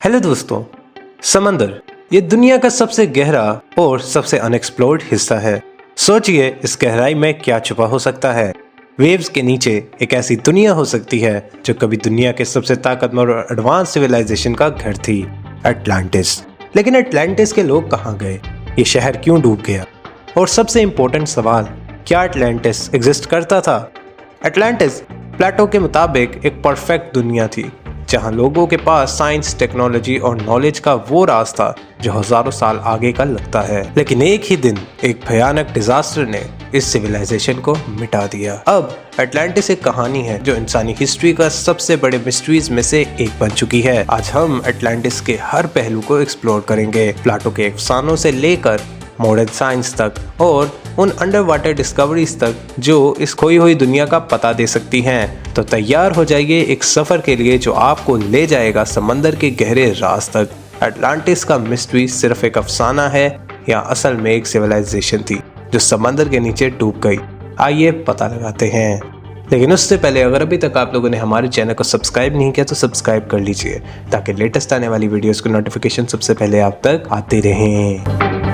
Hello दोस्तों, समंदर ये दुनिया का सबसे गहरा और सबसे अनएक्सप्लोर्ड हिस्सा है। सोचिए इस गहराई में क्या छुपा हो सकता है। वेव्स के नीचे एक ऐसी दुनिया हो सकती है जो कभी दुनिया के सबसे ताकतवर और एडवांस सिविलाइजेशन का घर थी, अटलांटिस। लेकिन अटलांटिस के लोग कहाँ गए? ये शहर क्यों डूब गया? और सबसे इम्पोर्टेंट सवाल, क्या अटलांटिस एग्जिस्ट करता था? अटलांटिस प्लेटो के मुताबिक एक परफेक्ट दुनिया थी जहां लोगों के पास साइंस, टेक्नोलॉजी और नॉलेज का वो राज था जो हजारों साल आगे का लगता है। लेकिन एक ही दिन एक भयानक डिजास्टर ने इस सिविलाइजेशन को मिटा दिया। अब अटलांटिस एक कहानी है जो इंसानी हिस्ट्री का सबसे बड़े मिस्ट्रीज में से एक बन चुकी है। आज हम अटलांटिस के हर पहलू को एक्सप्लोर करेंगे, प्लेटो के अफसानों से लेकर मॉडर्न साइंस तक और उन अंडर वाटर डिस्कवरीज तक जो इस खोई हुई दुनिया का पता दे सकती हैं। तो तैयार हो जाइए एक सफर के लिए जो आपको ले जाएगा समंदर के गहरे राज तक। अटलांटिस का मिस्ट्री सिर्फ एक अफसाना है या असल में एक सिविलाइजेशन थी जो समंदर के नीचे डूब गई? आइए पता लगाते हैं। लेकिन उससे पहले अगर अभी तक आप लोगों ने हमारे चैनल को सब्सक्राइब नहीं किया तो सब्सक्राइब कर लीजिए ताकि लेटेस्ट आने वाली वीडियोस की नोटिफिकेशन सबसे पहले आप तक आते रहें।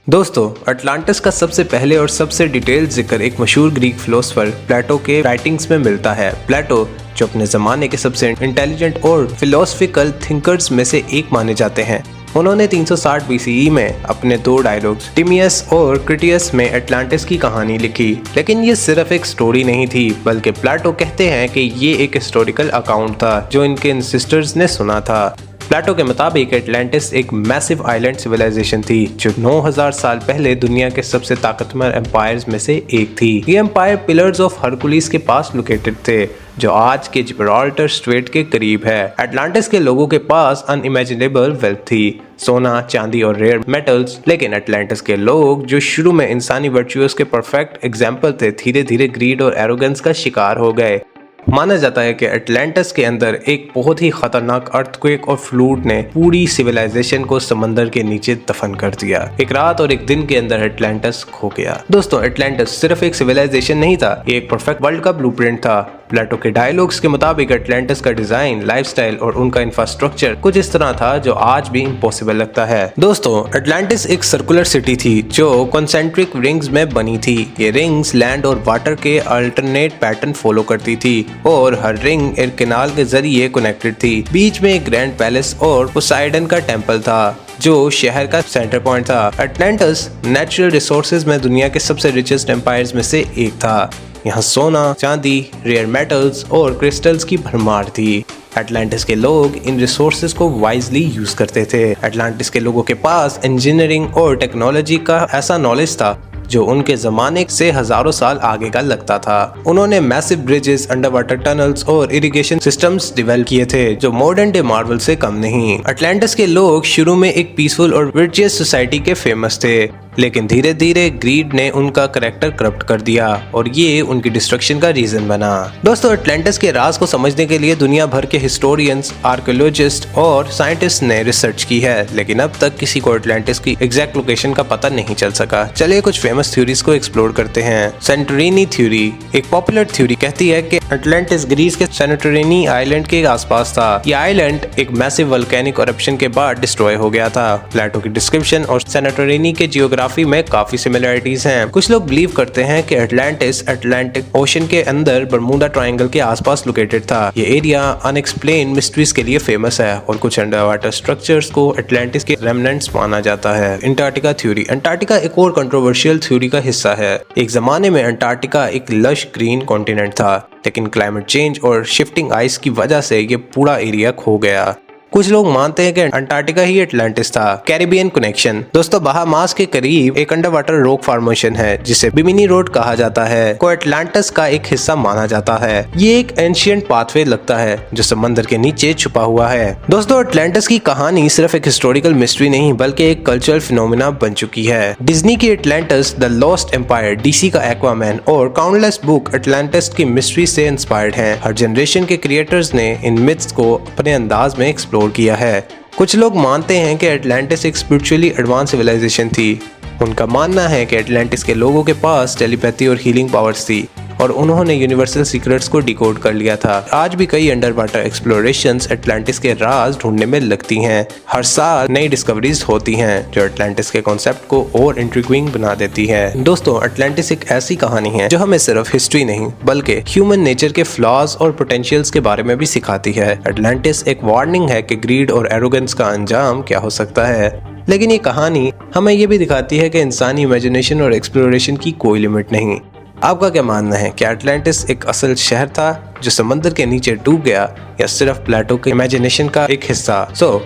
दोस्तों, अटलांटिस का सबसे पहले और सबसे डिटेल्ड जिक्र एक मशहूर ग्रीक फिलोसोफर प्लेटो के राइटिंग्स में मिलता है। प्लेटो जो अपने ज़माने के सबसे इंटेलिजेंट और फिलोसफिकल थिंकर्स में से एक माने जाते हैं, उन्होंने 360 बीसीई में अपने दो डायलॉग्स टिमियस और क्रिटियस में अटलांटिस की कहानी लिखी। लेकिन ये सिर्फ एक स्टोरी नहीं थी, बल्कि प्लेटो कहते हैं कि ये एक हिस्टोरिकल अकाउंट था जो इनके एंसेस्टर्स ने सुना था। प्लेटो के मुताबिक अटलांटिस एक मैसिव आइलैंड सिविलाइजेशन थी जो 9000 साल पहले दुनिया के सबसे ताकतवर एम्पायर्स में से एक थी। ये एम्पायर पिलर्स ऑफ हरकुलिस के पास लोकेटेड थे जो आज के जिब्राल्टर स्ट्रेट के करीब है। अटलांटिस के लोगों के पास अनइमेजिनेबल वेल्थ थी, सोना, चांदी और रेयर मेटल्स। लेकिन अटलांटिस के लोग जो शुरू में इंसानी वर्चुअस के परफेक्ट एग्जाम्पल थे, धीरे धीरे ग्रीड और एरोगेंस का शिकार हो गए। माना जाता है कि अटलांटिस के अंदर एक बहुत ही खतरनाक अर्थक्वेक और फ्लूड ने पूरी सिविलाइजेशन को समंदर के नीचे दफन कर दिया। एक रात और एक दिन के अंदर अटलांटिस खो गया। दोस्तों, अटलांटिस सिर्फ एक सिविलाइजेशन नहीं था, ये एक परफेक्ट वर्ल्ड का ब्लूप्रिंट था। प्लेटो के डायलॉग्स के मुताबिक अटलांटिस का डिजाइन, लाइफस्टाइल और उनका इंफ्रास्ट्रक्चर कुछ इस तरह था जो आज भी इम्पॉसिबल लगता है। दोस्तों, अटलांटिस एक सर्कुलर सिटी थी जो कॉन्सेंट्रिक रिंग्स में बनी थी। ये रिंग्स लैंड और वाटर के अल्टरनेट पैटर्न फॉलो करती थी और हर रिंग एक कैनाल के जरिए कनेक्टेड थी। बीच में एक ग्रैंड पैलेस और पोसाइडन का टेम्पल था जो शहर का सेंटर पॉइंट था। अटलांटिस नेचुरल रिसोर्सेज में दुनिया के सबसे रिचेस्ट एम्पायर्स में से एक था। यहाँ सोना, चांदी, रेयर मेटल्स और क्रिस्टल्स की भरमार थी। अटलांटिस के लोग इन रिसोर्सेज को वाइजली यूज करते थे। अटलांटिस के लोगों के पास इंजीनियरिंग और टेक्नोलॉजी का ऐसा नॉलेज था जो उनके जमाने से हजारों साल आगे का लगता था। उन्होंने massive bridges, under water tunnels और इरिगेशन सिस्टम्स डेवलप किए थे जो मॉडर्न डे मार्वल से कम नहीं। अटलांटिस के लोग शुरू में एक पीसफुल और वर्चुअस सोसाइटी के फेमस थे, लेकिन धीरे धीरे ग्रीड ने उनका करैक्टर करप्ट कर दिया और ये उनकी डिस्ट्रक्शन का रीजन बना। दोस्तों, अटलांटिस के राज को समझने के लिए दुनिया भर के हिस्टोरियंस, आर्कियोलॉजिस्ट और साइंटिस्ट ने रिसर्च की है, लेकिन अब तक किसी को अटलांटिस की एग्जैक्ट लोकेशन का पता नहीं चल सका। चलिए कुछ फेमस थ्योरीज को एक्सप्लोर करते हैं। सेंटोरिनी थ्योरी एक पॉपुलर थ्योरी कहती है कि अटलांटिस ग्रीस के सेंटोरिनी आइलैंड के आसपास था। ये आइलैंड एक मैसिव वोल्केनिक इरप्शन के बाद डिस्ट्रॉय हो गया था। प्लेटो की डिस्क्रिप्शन और सेंटोरिनी के जियोग्राफी में काफी सिमिलरिटीज हैं। कुछ लोग बिलीव करते हैं कि अटलांटिस अटलांटिक ओशन के अंदर बरमूडा ट्रायंगल के आसपास लोकेटेड था। ये एरिया अनएक्सप्लेन मिस्ट्रीज के लिए फेमस है और कुछ अंडर वाटर स्ट्रक्चर्स को अटलांटिस के रेमनेंट्स माना जाता है। अंटार्कटिका थ्योरी अंटार्कटिका एक और कंट्रोवर्शियल थ्योरी का हिस्सा है। एक जमाने में अंटार्कटिका एक लश ग्रीन कॉन्टिनेंट था, लेकिन क्लाइमेट चेंज और शिफ्टिंग आइस की वजह से ये पूरा एरिया खो गया। कुछ लोग मानते हैं कि अंटार्कटिका ही अटलांटिस था। कैरिबियन कनेक्शन दोस्तों, बहामास के करीब एक अंडर वाटर रॉक फॉर्मेशन है जिसे बिमिनी रोड कहा जाता है, को अटलांटिस का एक हिस्सा माना जाता है। ये एक एंशिएंट पाथवे लगता है जो समंदर के नीचे छुपा हुआ है। दोस्तों, अटलांटिस की कहानी सिर्फ एक हिस्टोरिकल मिस्ट्री नहीं बल्कि एक कल्चरल फिनोमिना बन चुकी है। डिज्नी की Atlantis, the lost empire, DC का एक्वामैन और काउंटलेस बुक अटलांटिस की मिस्ट्री से इंस्पायर्ड हैं। हर जनरेशन के क्रिएटर्स ने इन मिथ्स को अपने अंदाज में एक्सप्लोर किया है। कुछ लोग मानते हैं कि अटलांटिस एक स्पिरिचुअली एडवांस सिविलाइजेशन थी। उनका मानना है कि अटलांटिस के लोगों के पास टेलीपैथी और हीलिंग पावर्स थी और उन्होंने यूनिवर्सल सीक्रेट्स को डिकोड कर लिया था। आज भी कई अंडर वाटर एक्सप्लोरेशंस एटलांटिस के राज ढूंढने में लगती हैं। हर साल नई डिस्कवरीज होती हैं जो एटलांटिस के कॉन्सेप्ट को और इंट्रिगिंग बना देती है। दोस्तों, एटलांटिस एक ऐसी कहानी है जो हमें सिर्फ हिस्ट्री नहीं बल्कि ह्यूमन नेचर के फ्लॉज और पोटेंशियल्स के बारे में भी सिखाती है। एटलांटिस एक वार्निंग है कि ग्रीड और एरोगेंस का अंजाम क्या हो सकता है, लेकिन ये कहानी हमें ये भी दिखाती है कि इंसानी इमेजिनेशन और एक्सप्लोरेशन की कोई लिमिट नहीं। आपका क्या मानना है, क्या एटलांटिस एक असल शहर था जो समंदर के नीचे डूब गया या सिर्फ प्लेटो के इमेजिनेशन का एक हिस्सा?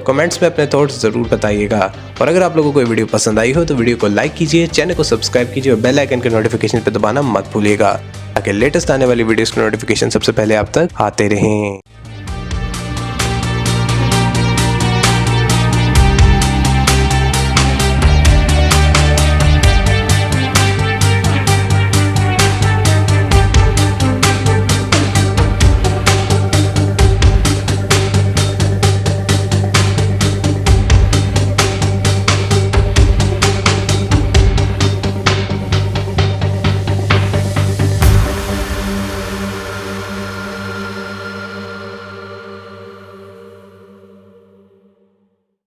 कमेंट्स में अपने थॉट्स जरूर बताइएगा। और अगर आप लोगों को ये वीडियो पसंद आई हो तो वीडियो को लाइक कीजिए, चैनल को सब्सक्राइब कीजिए और बेल आइकन के नोटिफिकेशन पे दबाना मत भूलिएगा ताकि लेटेस्ट आने वाली वीडियोस के नोटिफिकेशन सबसे पहले आप तक आते रहें।